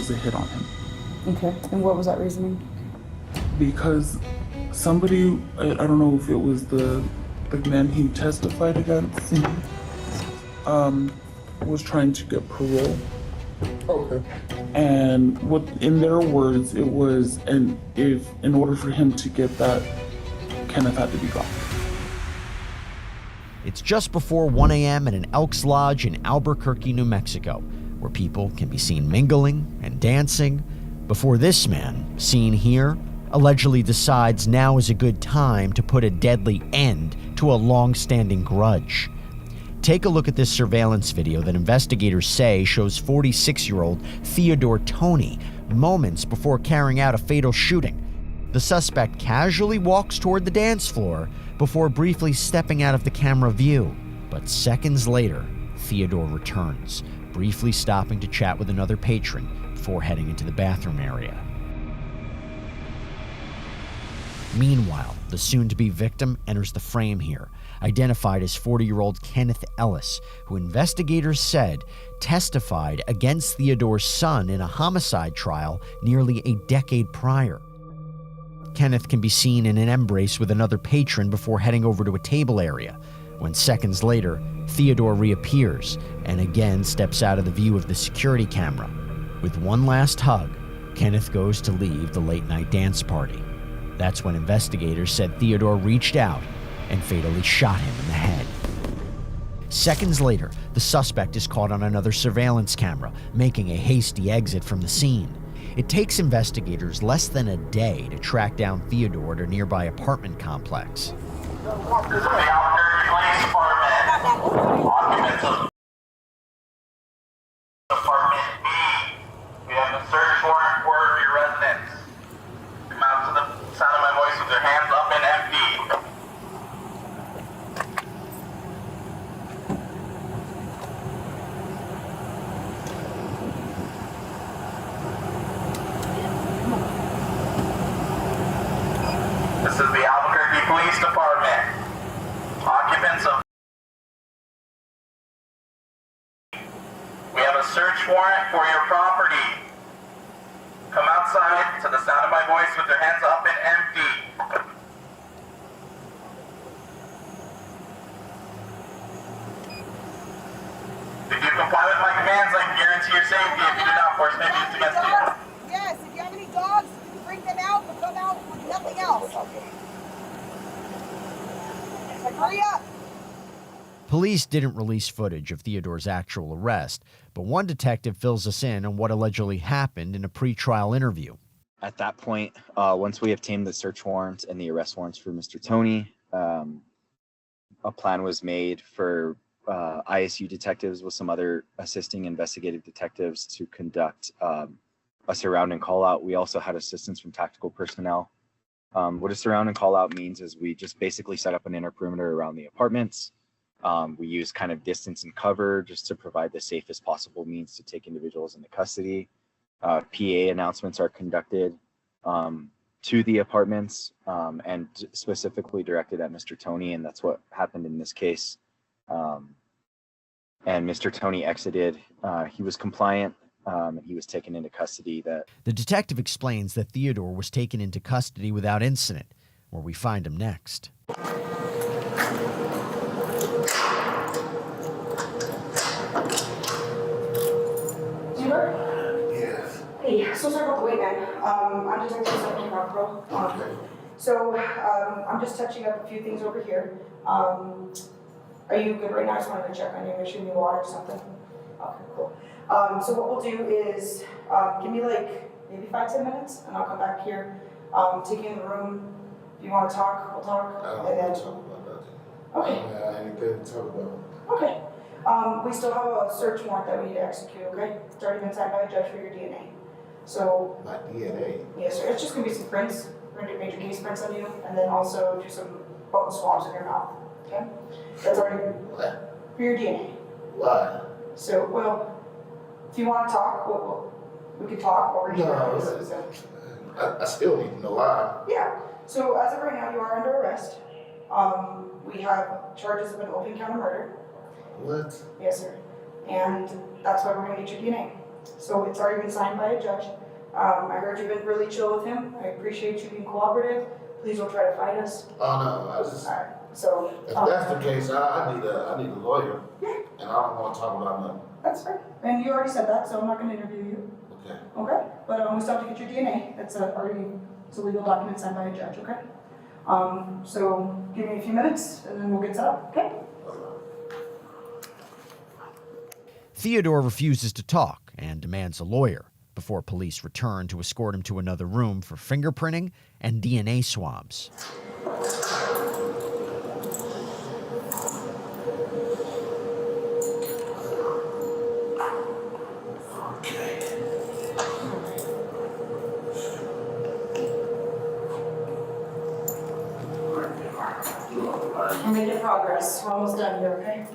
was a hit on him. Okay, and what was that reasoning? Because somebody, I don't know if it was the man he testified against, was trying to get parole. Okay. And what, in their words, it was, and if in order for him to get that, Kenneth had to be gone. It's just before 1 a.m. at an Elks Lodge in Albuquerque, New Mexico, where people can be seen mingling and dancing before this man, seen here, allegedly decides now is a good time to put a deadly end to a long-standing grudge. Take a look at this surveillance video that investigators say shows 46-year-old Theodore Toney moments before carrying out a fatal shooting. The suspect casually walks toward the dance floor before briefly stepping out of the camera view. But seconds later, Theodore returns, briefly stopping to chat with another patron before heading into the bathroom area. Meanwhile, the soon-to-be victim enters the frame here, identified as 40-year-old Kenneth Ellis, who investigators said testified against Theodore's son in a homicide trial nearly a decade prior. Kenneth can be seen in an embrace with another patron before heading over to a table area, when seconds later, Theodore reappears and again steps out of the view of the security camera. With one last hug, Kenneth goes to leave the late-night dance party. That's when investigators said Theodore reached out and fatally shot him in the head. Seconds later, the suspect is caught on another surveillance camera, making a hasty exit from the scene. It takes investigators less than a day to track down Theodore at a nearby apartment complex. Apartment B. We have a search warrant for your residence. Come out to the sound of my voice with your hands up and empty. This is the Albuquerque Police Department. Occupants of... We have a search warrant for your property. Come outside to the sound of my voice with your hands up and empty. If you comply with my commands, I can guarantee your safety. If you do not, force may be used against you. Yes, if you have any dogs, you can bring them out, but come out with nothing else. Like, hurry up. Police didn't release footage of Theodore's actual arrest, but one detective fills us in on what allegedly happened in a pre-trial interview. At that point, once we obtained the search warrant and the arrest warrants for Mr. Toney, a plan was made for ISU detectives with some other assisting investigative detectives to conduct a surround and call out. We also had assistance from tactical personnel. What a surround and call out means is we just basically set up an inner perimeter around the apartments. We use kind of distance and cover just to provide the safest possible means to take individuals into custody. PA announcements are conducted to the apartments and specifically directed at Mr. Toney, and that's what happened in this case. And Mr. Toney exited. He was compliant. And he was taken into custody. The detective explains that Theodore was taken into custody without incident, where we find him next. Yes. Hey, so sorry about the wait, man. I'm Detective Stephanie Rockwell. So I'm just touching up a few things over here. Are you good right now? I just wanted to check on you, make sure you need water or something. Okay, cool. So what we'll do is give me like maybe 5-10 minutes, and I'll come back here, take you in the room. If you want to talk, we'll talk. I don't want to talk about that. Okay. I don't have anything to talk about. Okay. We still have a search warrant that we need to execute, okay? It's already been signed by a judge for your DNA. So... My DNA? Yes, sir. It's just going to be some prints. We're going to do major case prints on you, and then also do some bone swabs in your mouth, okay? That's already... What? For your DNA. Why? So, well, if you want to talk, we can talk over here. No, I still need to know why. Yeah. So, as of right now, you are under arrest. We have charges of an open count of murder. What? Yes, sir. And that's why we're going to get your DNA. So it's already been signed by a judge. I heard you've been really chill with him. I appreciate you being cooperative. Please don't try to fight us. Oh, no, I just, Alright, so. if that's the case, I need a lawyer. Yeah. And I don't want to talk about nothing. That's fair. And you already said that, so I'm not gonna interview you. Okay. Okay? But we still have to get your DNA. It's it's a legal document signed by a judge, okay? So give me a few minutes and then we'll get set up, okay? Theodore refuses to talk and demands a lawyer before police return to escort him to another room for fingerprinting and DNA swabs. We're making progress. We're almost done here, okay?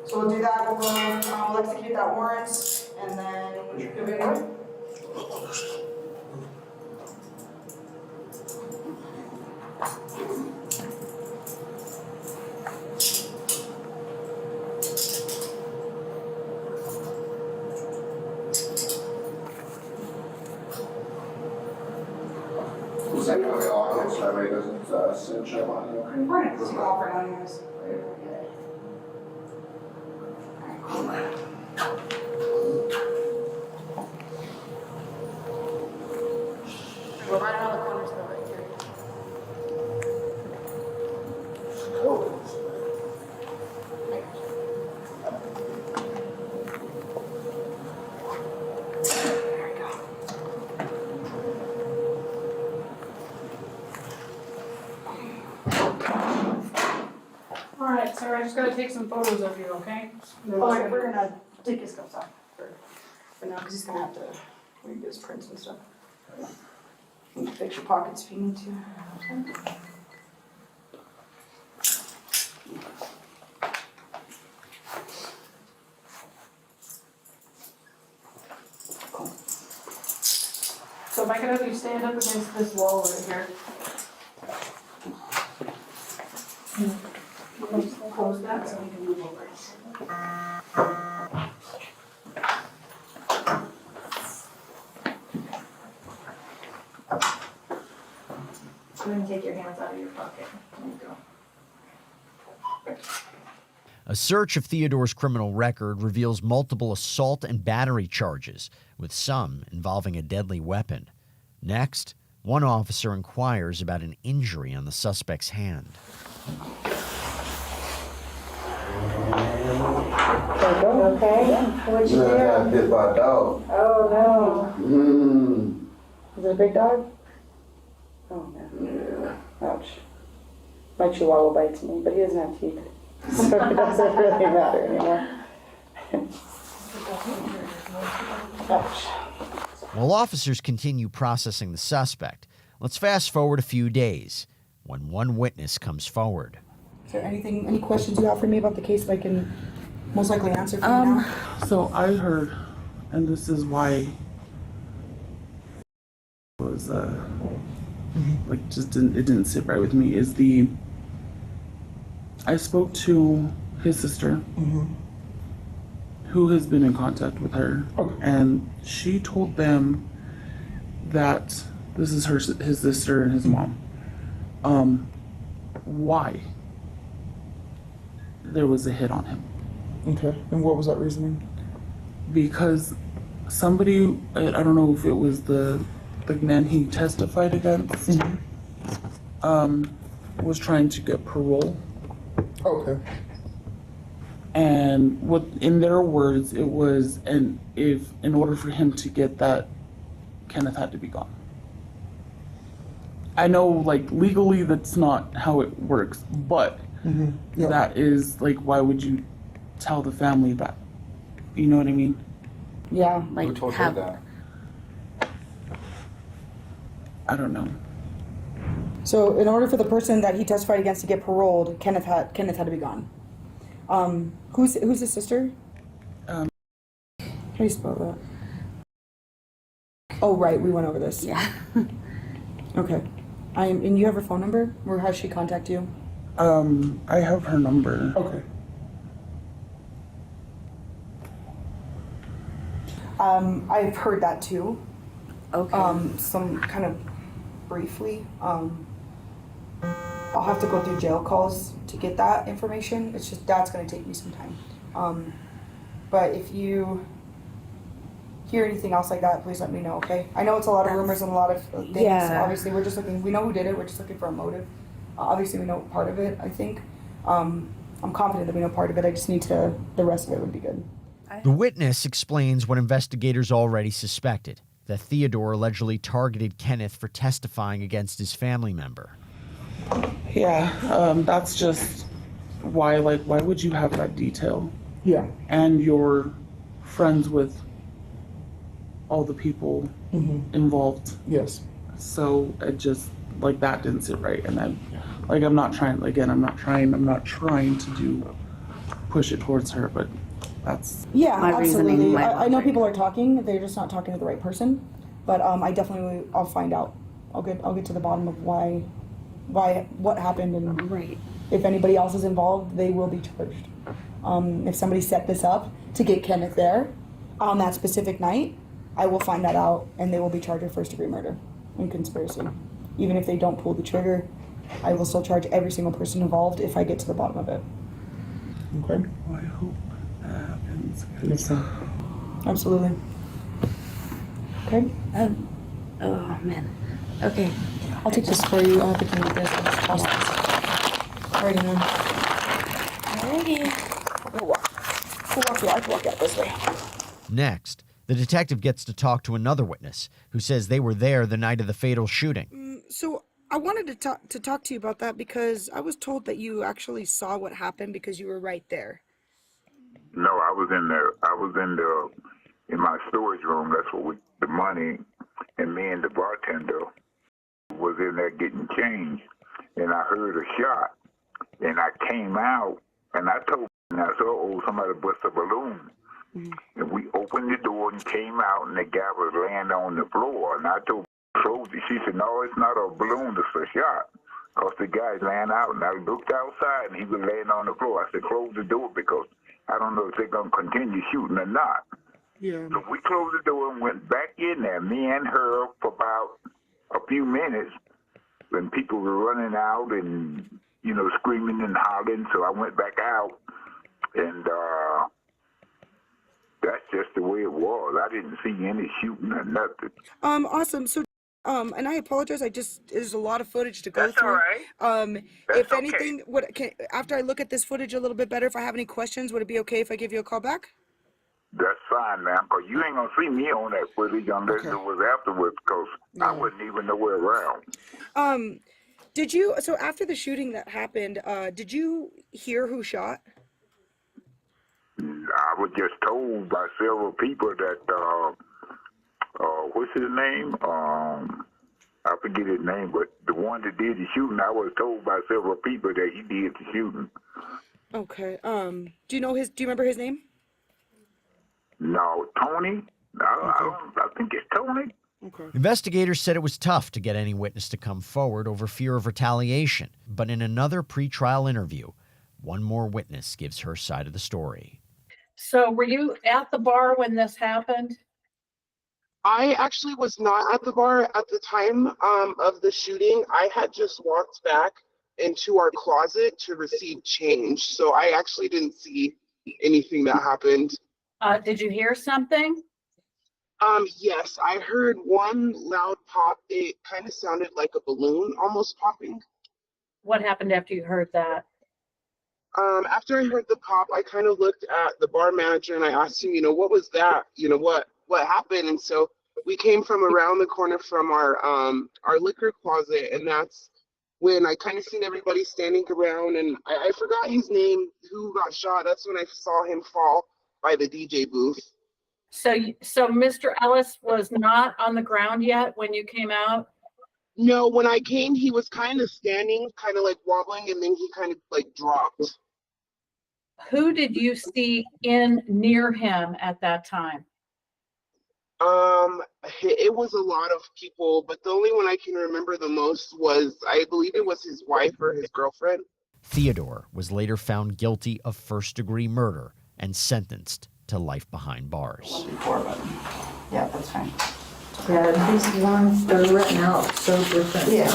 So we'll do that. We'll execute that warrant and then you'll be good. That way off, that way it doesn't cinch up on you. We're gonna cooperate on yours. Go right around the corner to the right here. There we go. All right, so I just gotta take some photos of you, okay? Alright, we're gonna take his cuffs off for now, because he's gonna have to read his prints and stuff. You can fix your pockets if you need to. Cool. So if I could have you stand up against this wall right here. Close that so we can move over. I'm gonna take your hands out of your pocket. There you go. A search of Theodore's criminal record reveals multiple assault and battery charges, with some involving a deadly weapon. Next, one officer inquires about an injury on the suspect's hand. Okay, what'd you I got do? bit by a dog. Oh no, Mm. is it a big dog? Oh no, ouch. My chihuahua bites me, but he doesn't have teeth, so it doesn't really matter anymore. Ouch. While officers continue processing the suspect, let's fast forward a few days when one witness comes forward. Is there any questions you have for me about the case that I can most likely answer for you now? So I heard, and this is why it was like it didn't sit right with me, is I spoke to his sister who has been in contact with her, and she told them that this is his sister and his mom. Why there was a hit on him. Okay, and what was that reasoning? Because somebody, I don't know if it was the man he testified against, was trying to get parole. Okay. And what, in their words, it was, and if in order for him to get that, Kenneth had to be gone. I know, like, legally that's not how it works, but Yeah. that is, like, why would you tell the family that? You know what I mean? Yeah, Who like told her that? I don't know. So in order for the person that he testified against to get paroled, Kenneth had to be gone. Who's his sister? How do you spell that? Oh right, we went over this. Yeah. Okay. And you have her phone number, or how she contact you? I have her number. Okay. I've heard that too. Okay. Some kind of briefly. I'll have to go through jail calls to get that information. It's just that's going to take me some time. But if you hear anything else like that, please let me know, okay? I know it's a lot of rumors and a lot of things. Yeah. Obviously, we're just looking, we know who did it, we're just looking for a motive. Obviously, we know part of it, I think. I'm confident that we know part of it, I just need to, the rest of it would be good. The witness explains what investigators already suspected, that Theodore allegedly targeted Kenneth for testifying against his family member. Yeah, that's just why would you have that detail? Yeah. And you're friends with all the people involved. Yes. So it just, that didn't sit right. And then, I'm not trying to push it towards her, but that's... Yeah, My reasoning absolutely. might I know work. people are talking, they're just not talking to the right person. But I'll find out. I'll get to the bottom of what happened, and Right. if anybody else is involved, they will be charged. If somebody set this up to get Kenneth there on that specific night, I will find that out, and they will be charged with first-degree murder and conspiracy. Even if they don't pull the trigger, I will still charge every single person involved if I get to the bottom of it. Okay. I hope that happens. Yes, sir. Absolutely. Okay, Oh man. Okay. I'll take this for you. I'll have to clean up this. Alrighty, man. Alrighty. We'll walk. I can walk out this way. Next, the detective gets to talk to another witness who says they were there the night of the fatal shooting. So I wanted to talk to you about that because I was told that you actually saw what happened because you were right there. No, I was in my storage room. That's what the money, and me and the bartender was in there getting change, and I heard a shot, and I came out, and I told, and I saw, oh, somebody bust a balloon. And we opened the door and came out, and the guy was laying on the floor. And I told her, close it. She said, no, it's not a balloon, it's a shot. Because the guy laying out, and I looked outside, and he was laying on the floor. I said, close the door, because I don't know if they're going to continue shooting or not. Yeah. So we closed the door and went back in there, me and her, for about a few minutes, when people were running out and, screaming and hollering. So I went back out, and that's just the way it was. I didn't see any shooting or nothing. Awesome. So, and I apologize. There's a lot of footage to go That's through. all right. That's If okay. anything, after I look at this footage a little bit better, if I have any questions, would it be okay if I give you a call back? That's fine, ma'am, because you ain't going to see me on that footage unless it was afterwards, because I wasn't even nowhere around. So after the shooting that happened, did you hear who shot? I was just told by several people that, what's his name? I forget his name, but the one that did the shooting, I was told by several people that he did the shooting. Okay. Do you remember his name? No, Tony? I think it's Tony. Okay. Investigators said it was tough to get any witness to come forward over fear of retaliation. But in another pretrial interview, one more witness gives her side of the story. So were you at the bar when this happened? I actually was not at the bar at the time of the shooting. I had just walked back into our closet to receive change. So I actually didn't see anything that happened. Did you hear something? Yes, I heard one loud pop. It kind of sounded like a balloon almost popping. What happened after you heard that? After I heard the pop, I kind of looked at the bar manager and I asked him, what was that? What happened? And so we came from around the corner from our liquor closet, and that's when I kind of seen everybody standing around, and I forgot his name, who got shot. That's when I saw him fall by the DJ booth. So Mr. Ellis was not on the ground yet when you came out? No, when I came, he was kind of standing, kind of like wobbling, and then he kind of like dropped. Who did you see near him at that time? It was a lot of people, but the only one I can remember the most was, I believe it was his wife or his girlfriend. Theodore was later found guilty of first-degree murder and sentenced to life behind bars. Yeah, that's fine. Yeah, these ones, they're written out so different. Yeah.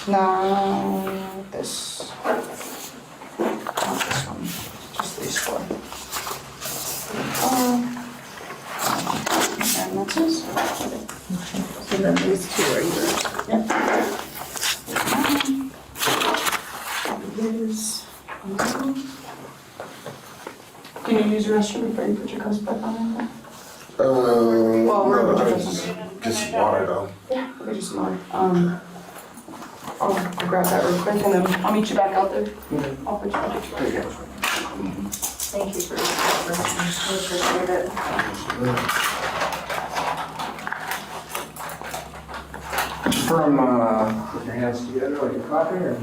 No, this. Not this one. Just these four. And that's this. So then these two are yours. Yep. Here's. Can you use your restroom before you put your cups back on? Well, we're gonna put your cups on. Just water though. Yeah, we'll just water. I'll grab that real quick and then I'll meet you back out there. I'll put you back. Thank you for your service. I appreciate it. Confirm, put your hands together like a copy and